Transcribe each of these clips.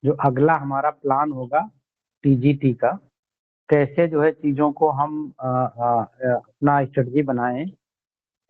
जो अगला हमारा प्लान होगा टीजीटी का, कैसे जो है चीज़ों को हम अपना स्ट्रेटजी बनाएं,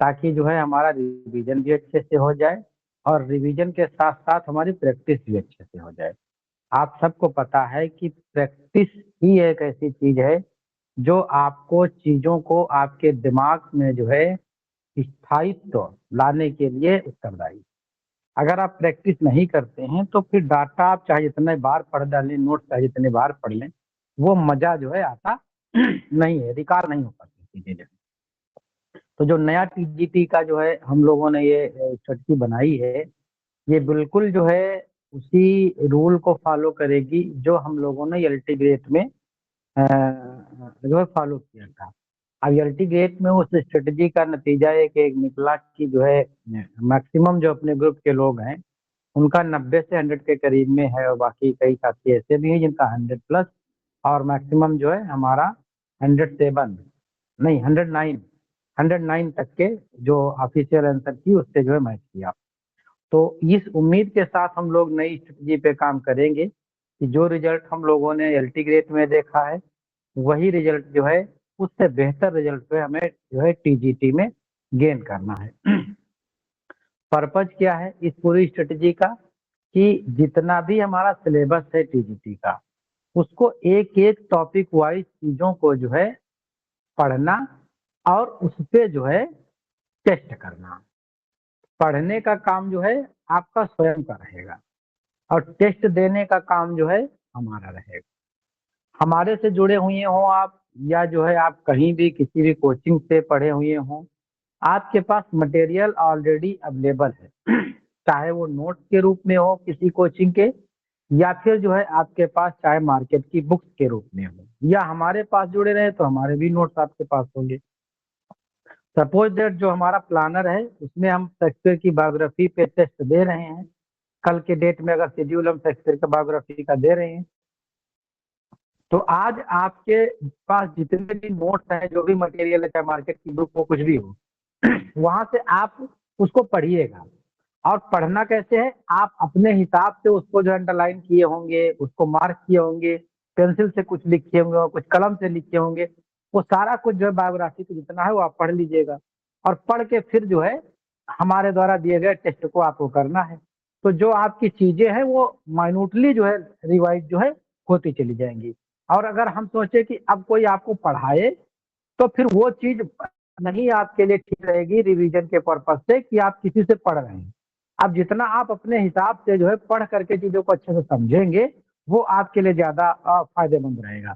ताकि जो है हमारा रिवीजन भी अच्छे से हो जाए और रिवीजन के साथ साथ हमारी प्रैक्टिस भी अच्छे से हो जाए। आप सबको पता है कि प्रैक्टिस ही एक ऐसी चीज है जो आपको चीजों को आपके दिमाग में जो है स्थायित्व लाने के लिए उत्तरदायी। अगर आप प्रैक्टिस नहीं करते हैं तो फिर डाटा आप चाहे जितने बार पढ़ डालें, नोट चाहे जितने बार पढ़ लें, वो मजा जो है आता नहीं है, रिकॉर्ड नहीं हो पाती चीजें। तो जो नया टीजीटी का जो है हम लोगों ने ये स्ट्रेटजी बनाई है, ये बिल्कुल जो है उसी रूल को फॉलो करेगी जो हम लोगों ने एलटी ग्रेड में जो है फॉलो किया था। अब एलटी ग्रेड में उस स्ट्रेटजी का नतीजा एक निकला कि जो है मैक्सिमम जो अपने ग्रुप के लोग हैं उनका 90 से 100 के करीब में है, और बाकी कई साथी ऐसे भी हैं जिनका 100+, और मैक्सिमम जो है हमारा 107 नहीं 109 तक के जो ऑफिशियल आंसर की उससे जो है मैच किया। तो इस उम्मीद के साथ हम लोग नई स्ट्रेटजी पे काम करेंगे कि जो रिजल्ट हम लोगों ने एलटी ग्रेड में देखा है वही रिजल्ट जो है उससे बेहतर रिजल्ट पे हमें जो है टीजीटी में गेन करना है। पर्पज क्या है इस पूरी स्ट्रेटजी का कि जितना भी हमारा सिलेबस है टीजीटी का, उसको एक एक टॉपिक वाइज चीजों को जो है पढ़ना और उस पे जो है टेस्ट करना। पढ़ने का काम जो है आपका स्वयं का रहेगा और टेस्ट देने का काम जो है हमारा रहेगा। हमारे से जुड़े हुए हो आप, या जो है आप कहीं भी किसी भी कोचिंग से पढ़े हुए हो, आपके पास मटेरियल ऑलरेडी अवेलेबल है। चाहे वो नोट्स के रूप में हो किसी कोचिंग के, या फिर जो है आपके पास चाहे मार्केट की बुक्स के रूप में हो, या हमारे पास जुड़े रहे तो हमारे भी नोट्स आपके पास होंगे। सपोज दैट जो हमारा प्लानर है उसमें हम शेक्सपियर की बायोग्राफी पे टेस्ट दे रहे हैं, कल के डेट में अगर शेड्यूल हम शेक्सपियर का बायोग्राफी का दे रहे हैं, तो आज आपके पास जितने भी नोट्स हैं, जो भी मटेरियल है, चाहे मार्केट की बुक हो कुछ भी हो, वहां से आप उसको पढ़िएगा। और पढ़ना कैसे है, आप अपने हिसाब से उसको जो अंडरलाइन किए होंगे, उसको मार्क किए होंगे, पेंसिल से कुछ लिखे होंगे और कुछ कलम से लिखे होंगे, वो सारा कुछ जो है बायोग्राफी का जितना है वो आप पढ़ लीजिएगा। और पढ़ के फिर जो है हमारे द्वारा दिए गए टेस्ट को आपको करना है। तो जो आपकी चीजें हैं वो माइन्यूटली जो है रिवाइज जो है होती चली जाएंगी। और अगर हम सोचे कि अब कोई आपको पढ़ाए तो फिर वो चीज नहीं आपके लिए ठीक रहेगी रिवीजन के पर्पज से कि आप किसी से पढ़ रहे हैं। अब जितना आप अपने हिसाब से जो है पढ़ करके चीजों को अच्छे से समझेंगे, वो आपके लिए ज्यादा फायदेमंद रहेगा।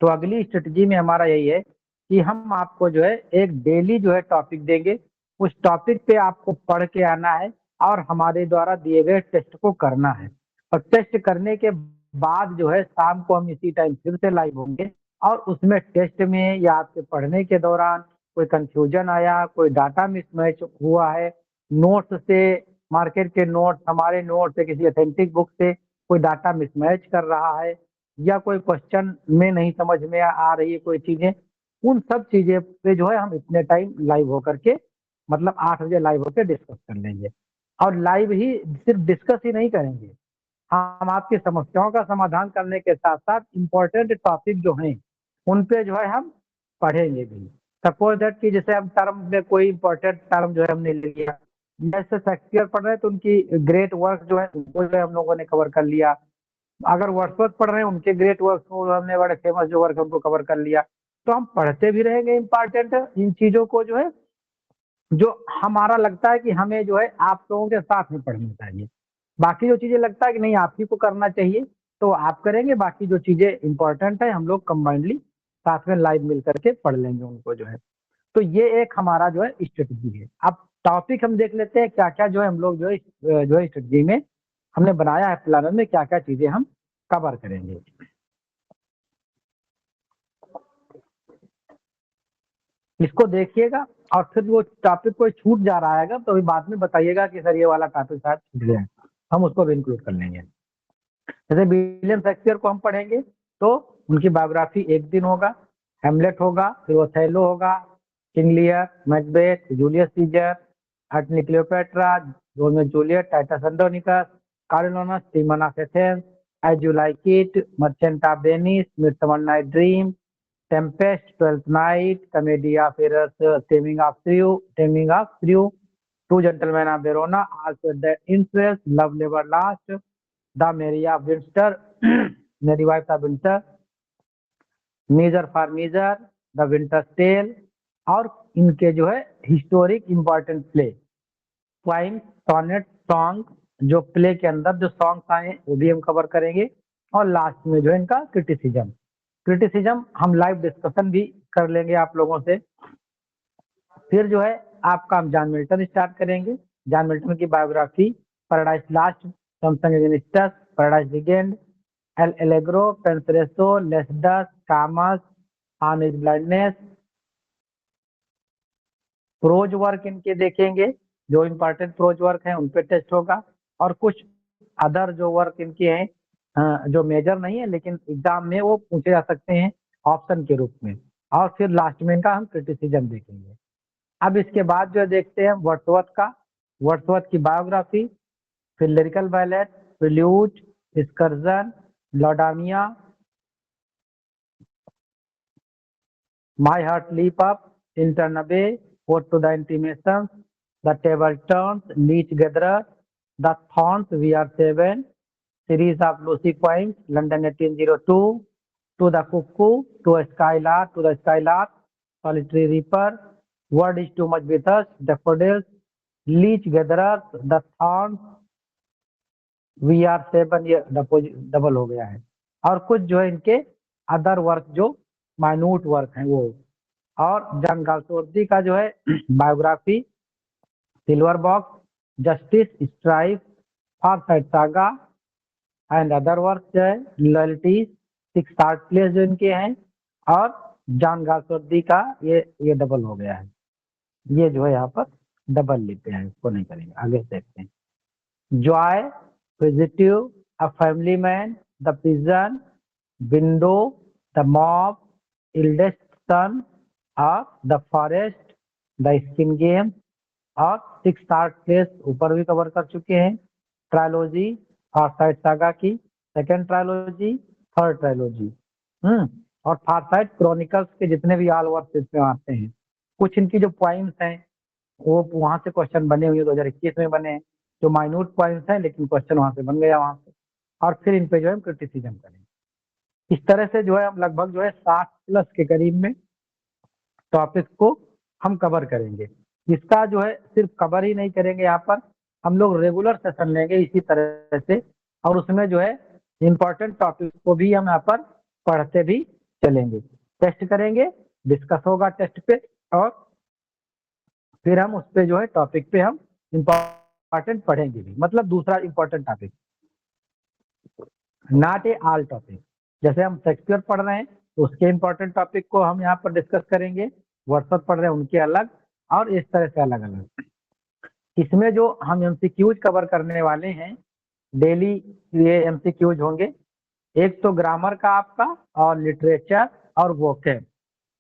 तो अगली स्ट्रेटजी में हमारा यही है कि हम आपको जो है एक डेली जो है टॉपिक देंगे, उस टॉपिक पे आपको पढ़ के आना है और हमारे द्वारा दिए गए टेस्ट को करना है। और टेस्ट करने के बाद जो है शाम को हम इसी टाइम फिर से लाइव होंगे, और उसमें टेस्ट में या आपके पढ़ने के दौरान कोई कंफ्यूजन आया, कोई डाटा मिसमैच हुआ है, नोट्स से, मार्केट के नोट्स, हमारे नोट्स से, किसी अथेंटिक बुक से कोई डाटा मिसमैच कर रहा है, या कोई क्वेश्चन में नहीं समझ में आ रही है कोई चीजें, उन सब चीजें पे जो है हम इतने टाइम लाइव होकर के, मतलब 8 बजे लाइव होकर डिस्कस कर लेंगे। और लाइव ही सिर्फ डिस्कस ही नहीं करेंगे, हम आपकी समस्याओं का समाधान करने के साथ साथ इम्पोर्टेंट टॉपिक जो हैं उन पे जो है हम पढ़ेंगे भी। सपोज दैट कि जैसे हम टर्म में कोई इम्पोर्टेंट टर्म जो है हमने लिया, जैसे शेक्सपियर पढ़ रहे हैं तो उनकी ग्रेट वर्क जो है वो जो है हम लोगों ने कवर कर लिया। अगर वर्ड्सवर्थ पढ़ रहे हैं उनके ग्रेट वर्क को हमने, बड़े फेमस जो वर्क है उनको कवर कर लिया। तो हम पढ़ते भी रहेंगे इम्पोर्टेंट इन चीजों को जो है, जो हमारा लगता है कि हमें जो है आप लोगों के साथ में पढ़ना चाहिए। बाकी जो चीजें लगता है कि नहीं आप ही को करना चाहिए तो आप करेंगे, बाकी जो चीजें इंपॉर्टेंट है हम लोग कंबाइंडली साथ में लाइव मिल करके पढ़ लेंगे उनको जो है। तो ये एक हमारा जो है स्ट्रेटजी है। अब टॉपिक हम देख लेते हैं क्या क्या जो है हम लोग जो है स्ट्रेटजी में हमने बनाया है, प्लानर में क्या क्या चीजें हम कवर करेंगे। इसको देखिएगा और फिर वो टॉपिक कोई छूट जा रहा है तो अभी बाद में बताइएगा कि सर ये वाला टॉपिक शायद छूट गया है, हम उसको भी इंक्लूड कर लेंगे। जैसे विलियम शेक्सपियर को हम पढ़ेंगे तो उनकी बायोग्राफी एक दिन होगा, हेमलेट होगा, फिर ओथेलो होगा, King Lear, Macbeth, Julius Caesar, Antony Cleopatra, Romeo Juliet, Titus Andronicus, Coriolanus, Timon of Athens, as you like it, merchant of Venice, midsummer night dream, tempest, twelfth night, comedy of errors, taming of shrew, two gentlemen of Verona, also the interest, love never last, the merry of Windsor, merry wife of winter, measure for measure, the winter tale, और इनके जो है historic important play, poem, sonnet, song, जो play के अंदर जो songs आए वो भी हम कवर करेंगे, और लास्ट में जो है इनका क्रिटिसिज्म हम लाइव डिस्कशन भी कर लेंगे आप लोगों से। फिर जो है आपका हम जॉन मिल्टन स्टार्ट करेंगे, जॉन मिल्टन की biography, paradise lost, Samson Agonistes, paradise regained, L'Allegro, Penseroso, Lycidas, Comus, on his blindness. Prose work इनके देखेंगे, जो इम्पोर्टेंट प्रोज वर्क हैं उन पे टेस्ट होगा, और कुछ अदर जो वर्क इनके हैं जो मेजर नहीं है लेकिन एग्जाम में वो पूछे जा सकते हैं ऑप्शन के रूप में, और फिर लास्ट में इनका हम क्रिटिसिज्म देखेंगे। अब इसके बाद जो देखते हैं वर्ड्सवर्थ की बायोग्राफी, फिर lyrical ballads, prelude, excursion, Laodamia, my heart leap up, Tintern Abbey, ode to the intimation, the table turns, leech gatherer, the thorns, we are seven, series of Lucy poems, London 1802, to the cuckoo, to a skylark, solitary reaper, word is too much with us, daffodils, leech gatherers, the thorns, we are seven, ये double हो गया है, और कुछ जो है इनके other work जो माइन्यूट वर्क हैं वो, और जॉन गाल्सवर्दी का जो है biography, silver box, justice, strife, far side saga and other work जो है, लॉयल्टी, सिक्स आर्ट प्लेस जो इनके हैं, और जॉन गाल्सवर्दी का ये डबल हो गया है, ये जो है यहाँ पर डबल लेते हैं, इसको नहीं करेंगे, आगे देखते हैं। Joy, positive, a family man, the pigeon, window, the mob, eldest son, और the forest, the skin game, और सिक्स आर्ट प्लेस ऊपर भी कवर कर चुके हैं। ट्रायोलॉजी, फारसाइड सागा की सेकेंड ट्रायोलॉजी, थर्ड ट्रायोलॉजी, और फारसाइड क्रॉनिकल्स के जितने भी ऑल वर्क इसमें आते हैं। कुछ इनकी जो पॉइंट्स हैं वो वहां से क्वेश्चन बने हुए 2021 में बने हैं, जो माइन्यूट पॉइंट्स हैं लेकिन क्वेश्चन वहां से बन गया वहां से, और फिर इन पे जो है हम क्रिटिसिज्म करेंगे। इस तरह से जो है हम लगभग जो है 60+ के करीब में टॉपिक को हम कवर करेंगे। इसका जो है सिर्फ कवर ही नहीं करेंगे, यहाँ पर हम लोग रेगुलर सेशन लेंगे इसी तरह से, और उसमें जो है इम्पोर्टेंट टॉपिक को भी हम यहाँ पर पढ़ते भी चलेंगे, टेस्ट करेंगे, डिस्कस होगा टेस्ट पे, और फिर हम उस पे जो है टॉपिक पे हम इम्पोर्टेंट पढ़ेंगे भी, मतलब दूसरा important topic, not a all topic. जैसे हम शेक्सपियर पढ़ रहे हैं तो उसके इम्पोर्टेंट टॉपिक को हम यहाँ पर डिस्कस करेंगे, वर्ड्सवर्थ पढ़ रहे हैं उनके अलग, और इस तरह से अलग अलग। इसमें जो हम एमसीक्यूज कवर करने वाले हैं डेली, ये एमसीक्यूज होंगे, एक तो ग्रामर का आपका, और लिटरेचर, और वोकैब,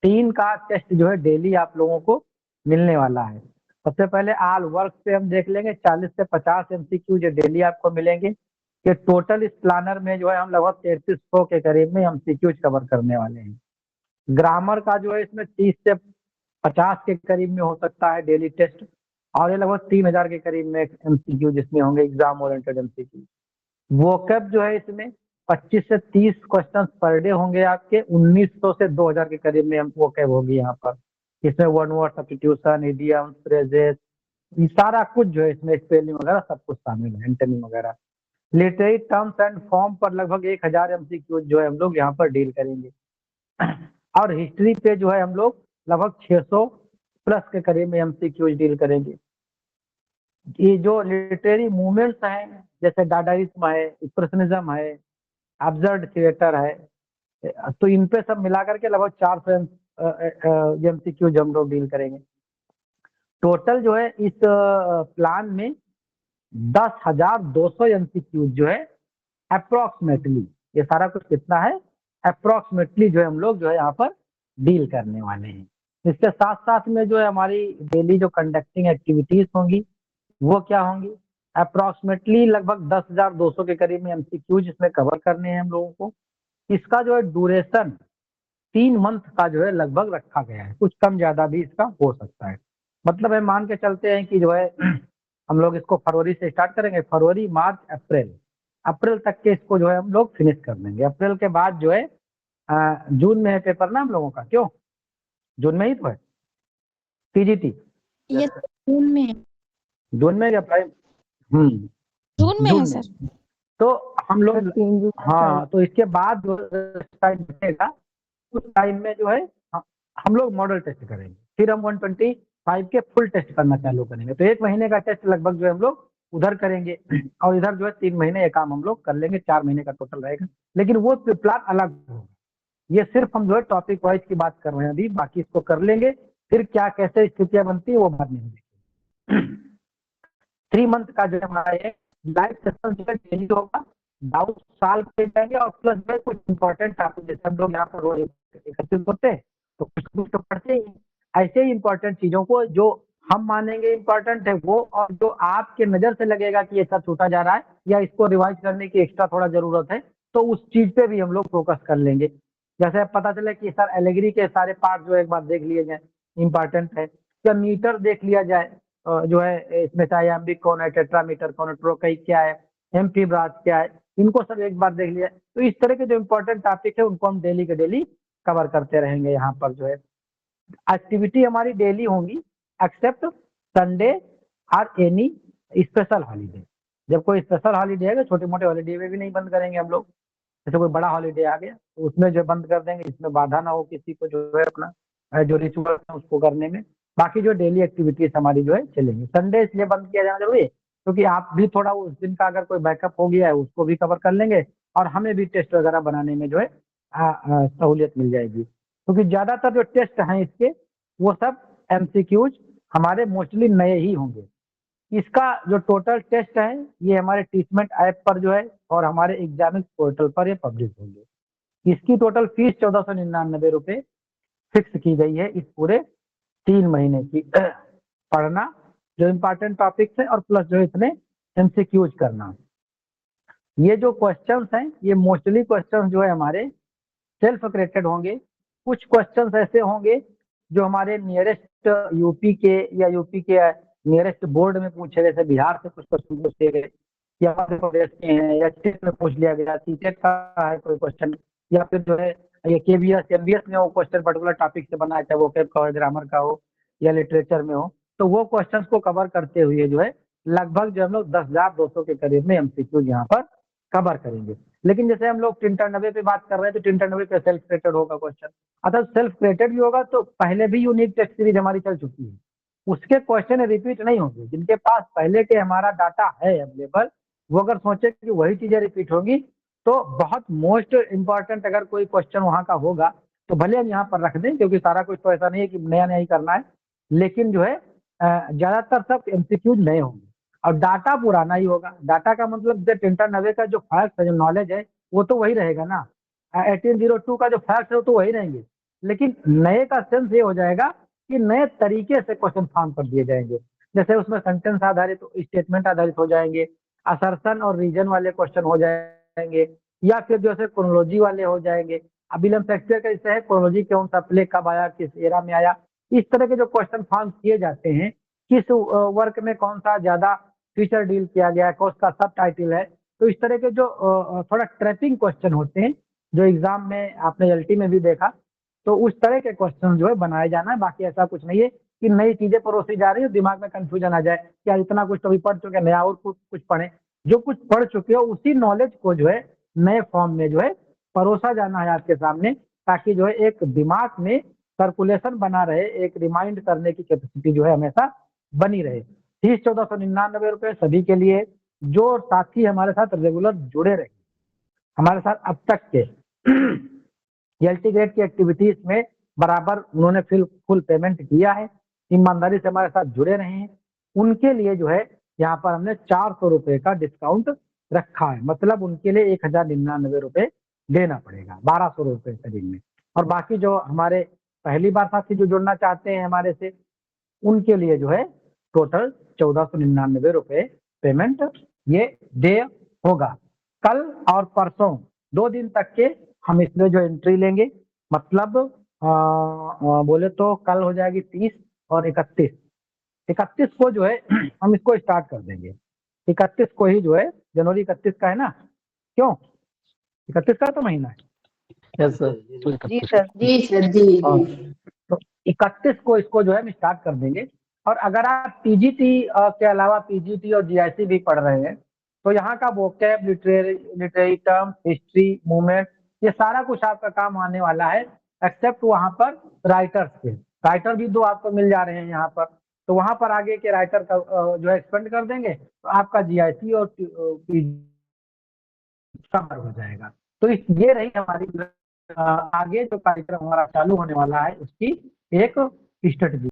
3 का टेस्ट जो है डेली आप लोगों को मिलने वाला है। सबसे पहले ऑल वर्क पे हम देख लेंगे, 40 से 50 एमसीक्यू जो डेली आपको मिलेंगे, कि टोटल इस प्लानर में जो है हम लगभग 3300 के करीब में एमसीक्यूज कवर करने वाले हैं। ग्रामर का जो है इसमें 30 से 50 के करीब में हो सकता है डेली टेस्ट, और ये लगभग 3000 के करीब में एमसीक्यू जिसमें होंगे एग्जाम ओरिएंटेड एमसीक्यू। वोकैब जो है इसमें 25 से 30 क्वेश्चन पर डे होंगे आपके, 1900 से 2000 के करीब में वोकैब होगी यहाँ पर। इसमें one word substitution, idioms, phrases, ये सारा कुछ जो है इसमें, स्पेलिंग वगैरह सब कुछ शामिल है, एंटनी वगैरह। लिटरेरी टर्म्स एंड फॉर्म पर लगभग 1000 एमसीक्यू जो है हम लोग यहाँ पर डील करेंगे, और हिस्ट्री पे जो है हम लोग लगभग 600+ के करीब में एमसीक्यू डील करेंगे। ये जो लिटरेरी मूवमेंट्स हैं, जैसे डाडाइज्म है, एक्सप्रेशनिज्म है, अब्सर्ड थिएटर है, तो इन पे सब मिलाकर के लगभग 400 एमसीक्यूज हम लोग डील करेंगे। टोटल जो है इस प्लान में 10,200 एमसीक्यूज जो है अप्रोक्सीमेटली, ये सारा कुछ कितना है अप्रोक्सीमेटली जो है हम लोग जो है यहाँ पर डील करने वाले हैं। इसके साथ साथ में जो है हमारी डेली जो कंडक्टिंग एक्टिविटीज होंगी वो क्या होंगी, अप्रोक्सीमेटली लगभग 10,200 के करीब में एमसीक्यूज इसमें कवर करने हैं हम लोगों को। इसका जो है ड्यूरेशन 3 मंथ का जो है लगभग रखा गया है, कुछ कम ज्यादा भी इसका हो सकता है। मतलब है मान के चलते हैं कि जो है हम लोग इसको फरवरी से स्टार्ट करेंगे, फरवरी मार्च अप्रैल, अप्रैल तक के इसको जो है हम लोग फिनिश कर देंगे। अप्रैल के बाद जो है जून में है पेपर ना हम लोगों का, क्यों जून में ही तो है टीजीटी। ये जून में है। जून में अप्लाई, जून में है जून सर। में। तो हम लोग, 3 जून हाँ, तो इसके बाद जो टाइम बचेगा उस टाइम में जो है हम लोग मॉडल टेस्ट करेंगे, फिर हम 125 के फुल टेस्ट करना चालू करेंगे। तो 1 महीने का टेस्ट लगभग जो है हम लोग उधर करेंगे और इधर जो है 3 महीने ये काम हम लोग कर लेंगे, 4 महीने का टोटल रहेगा। लेकिन वो प्लान अलग होगा, ये सिर्फ हम जो है टॉपिक वाइज की बात कर रहे हैं अभी, बाकी इसको कर लेंगे। फिर क्या कैसे स्थितियां बनती है वो बाद में देखेंगे। 3 मंथ का जो हमारा ये लाइव सेशन जो है डेली होगा, डाउट सॉल्व किए जाएंगे और प्लस में कुछ इंपॉर्टेंट टॉपिक जैसे हम लोग यहाँ पर रोज एकत्रित होते हैं तो कुछ तो पढ़ते ही हैं। ऐसे ही इंपॉर्टेंट चीजों को जो हम मानेंगे इंपॉर्टेंट है वो, और जो आपके नजर से लगेगा कि ये सब छूटा जा रहा है या इसको रिवाइज करने की एक्स्ट्रा थोड़ा जरूरत है, तो उस चीज पे भी हम लोग फोकस कर लेंगे। जैसे अब पता चले कि सर एलेगरी के सारे पार्ट जो एक बार देख लिए जाए इंपॉर्टेंट है, या मीटर देख लिया जाए, जो है इसमें चाहे एम्बिक कौन है, टेट्रामीटर कौन है, ट्रोकई क्या है, एमपी ब्राज क्या है, इनको सब एक बार देख लिया। तो इस तरह के जो इंपॉर्टेंट टॉपिक है उनको हम डेली के डेली कवर करते रहेंगे। यहाँ पर जो है एक्टिविटी हमारी डेली होंगी एक्सेप्ट संडे और एनी स्पेशल हॉलीडे। जब कोई स्पेशल हॉलीडे है, छोटे मोटे हॉलीडे में भी नहीं बंद करेंगे हम लोग। जैसे कोई बड़ा हॉलीडे आ गया तो उसमें जो बंद कर देंगे, इसमें बाधा ना हो किसी को जो है अपना जो रिचुअल है उसको करने में। बाकी जो डेली एक्टिविटीज हमारी जो है चलेंगी। संडे इसलिए बंद किया जाना जरूरी है क्योंकि आप भी थोड़ा उस दिन का अगर कोई बैकअप हो गया है उसको भी कवर कर लेंगे और हमें भी टेस्ट वगैरह बनाने में जो है सहूलियत मिल जाएगी। क्योंकि ज्यादातर जो टेस्ट हैं इसके वो सब एमसीक्यूज हमारे मोस्टली नए ही होंगे। इसका जो टोटल टेस्ट है ये हमारे टीचमेंट ऐप पर जो है और हमारे एग्जामिक्स पोर्टल पर ये पब्लिश होंगे। इसकी टोटल फीस 1499 रुपये फिक्स की गई है इस पूरे 3 महीने की पढ़ना जो इम्पोर्टेंट टॉपिक्स है और प्लस जो इतने एमसीक्यूज करना। ये जो क्वेश्चंस हैं ये मोस्टली क्वेश्चंस जो है हमारे सेल्फ क्रिएटेड होंगे। कुछ क्वेश्चंस ऐसे होंगे जो हमारे नियरेस्ट यूपी के या यूपी के नियरेस्ट बोर्ड में पूछे गए, जैसे बिहार से कुछ क्वेश्चन पूछे गए या मध्य प्रदेश के हैं या स्टेट में पूछ लिया गया, सीटेट का है कोई क्वेश्चन, या फिर जो है ये केबीएस एमबीएस में वो क्वेश्चन पर्टिकुलर टॉपिक से बना है, चाहे वोकेब का हो, ग्रामर का हो या लिटरेचर में हो, तो वो क्वेश्चन को कवर करते हुए जो है लगभग जो हम लोग 10,200 के करीब में एमसीक्यूज यहाँ पर कवर करेंगे। लेकिन जैसे हम लोग 390 पे बात कर रहे हैं तो 390 पे सेल्फ क्रिएटेड होगा क्वेश्चन, अतः सेल्फ क्रिएटेड भी होगा तो पहले भी यूनिक टेस्ट सीरीज हमारी चल चुकी है, उसके क्वेश्चन रिपीट नहीं होंगे। जिनके पास पहले के हमारा डाटा है अवेलेबल वो अगर सोचे कि वही चीजें रिपीट होगी तो बहुत मोस्ट इंपॉर्टेंट अगर कोई क्वेश्चन वहां का होगा तो भले हम यहाँ पर रख दें, क्योंकि सारा कुछ तो ऐसा नहीं है कि नया नया ही करना है, लेकिन जो है ज्यादातर सब एमसीक्यूज नए होंगे और डाटा पुराना ही होगा। डाटा का मतलब जो 390 का जो फैक्ट है, जो नॉलेज है वो तो वही रहेगा ना, 1802 का जो फैक्ट है वो तो वही रहेंगे, लेकिन नए का सेंस ये हो जाएगा कि नए तरीके से क्वेश्चन फॉर्म कर दिए जाएंगे। जैसे उसमें सेंटेंस आधारित स्टेटमेंट आधारित हो जाएंगे, असर्शन और रीजन वाले क्वेश्चन हो जाएंगे, या फिर जैसे क्रोनोलॉजी वाले हो जाएंगे। अब विलियम शेक्सपियर का जैसे है क्रोनोलॉजी कौन सा प्ले कब आया, किस एरा में आया, इस तरह के जो क्वेश्चन फॉर्म किए जाते हैं, किस वर्क में कौन सा ज्यादा फीचर डील किया गया है, कौन सा सब टाइटल है, तो इस तरह के जो थोड़ा ट्रैपिंग क्वेश्चन होते हैं जो एग्जाम में आपने एलटी में भी देखा, तो उस तरह के क्वेश्चन जो है बनाए जाना है। बाकी ऐसा कुछ नहीं है कि नई चीजें परोसी जा रही है दिमाग में कंफ्यूजन आ जाए क्या इतना कुछ तो अभी पढ़ चुके हैं नया और कुछ पढ़े। जो कुछ पढ़ चुके हो उसी नॉलेज को जो है नए फॉर्म में जो है परोसा जाना है आपके सामने, ताकि जो है एक दिमाग में सर्कुलेशन बना रहे, एक रिमाइंड करने की कैपेसिटी जो है हमेशा बनी रहे। फीस 1499 रुपये सभी के लिए। जो साथी हमारे साथ रेगुलर जुड़े रहे हमारे साथ अब तक के एलटी ग्रेड की एक्टिविटीज में बराबर उन्होंने फुल पेमेंट किया है, ईमानदारी से हमारे साथ जुड़े रहे हैं, उनके लिए जो है यहाँ पर हमने 400 रुपये का डिस्काउंट रखा है। मतलब उनके लिए 1,099 रुपये देना पड़ेगा, 1,200 रुपये करीब में। और बाकी जो हमारे पहली बार साथी जो जुड़ना चाहते हैं हमारे से, उनके लिए जो है टोटल 1,499 रुपये पेमेंट ये डे होगा। कल और परसों 2 दिन तक के हम इसमें जो एंट्री लेंगे, मतलब बोले तो कल हो जाएगी 30 और 31 को जो है हम इसको स्टार्ट कर देंगे। 31 को ही जो है, जनवरी 31 का है ना, क्यों 31 का तो महीना है। Yes sir. जी सर तो 31 को इसको जो है हम स्टार्ट कर देंगे। और अगर आप पीजीटी के अलावा पीजीटी और जीआईसी भी पढ़ रहे हैं तो यहाँ का vocab, literary term, history, movement, ये सारा कुछ आपका काम आने वाला है, एक्सेप्ट वहाँ पर राइटर्स के। राइटर भी 2 आपको मिल जा रहे हैं यहाँ पर, तो वहाँ पर आगे के राइटर का जो है एक्सपेंड कर देंगे, तो आपका जीआईसी और पीजी कवर हो जाएगा। तो ये रही हमारी आगे जो कार्यक्रम हमारा चालू होने वाला है उसकी एक स्ट्रेटजी।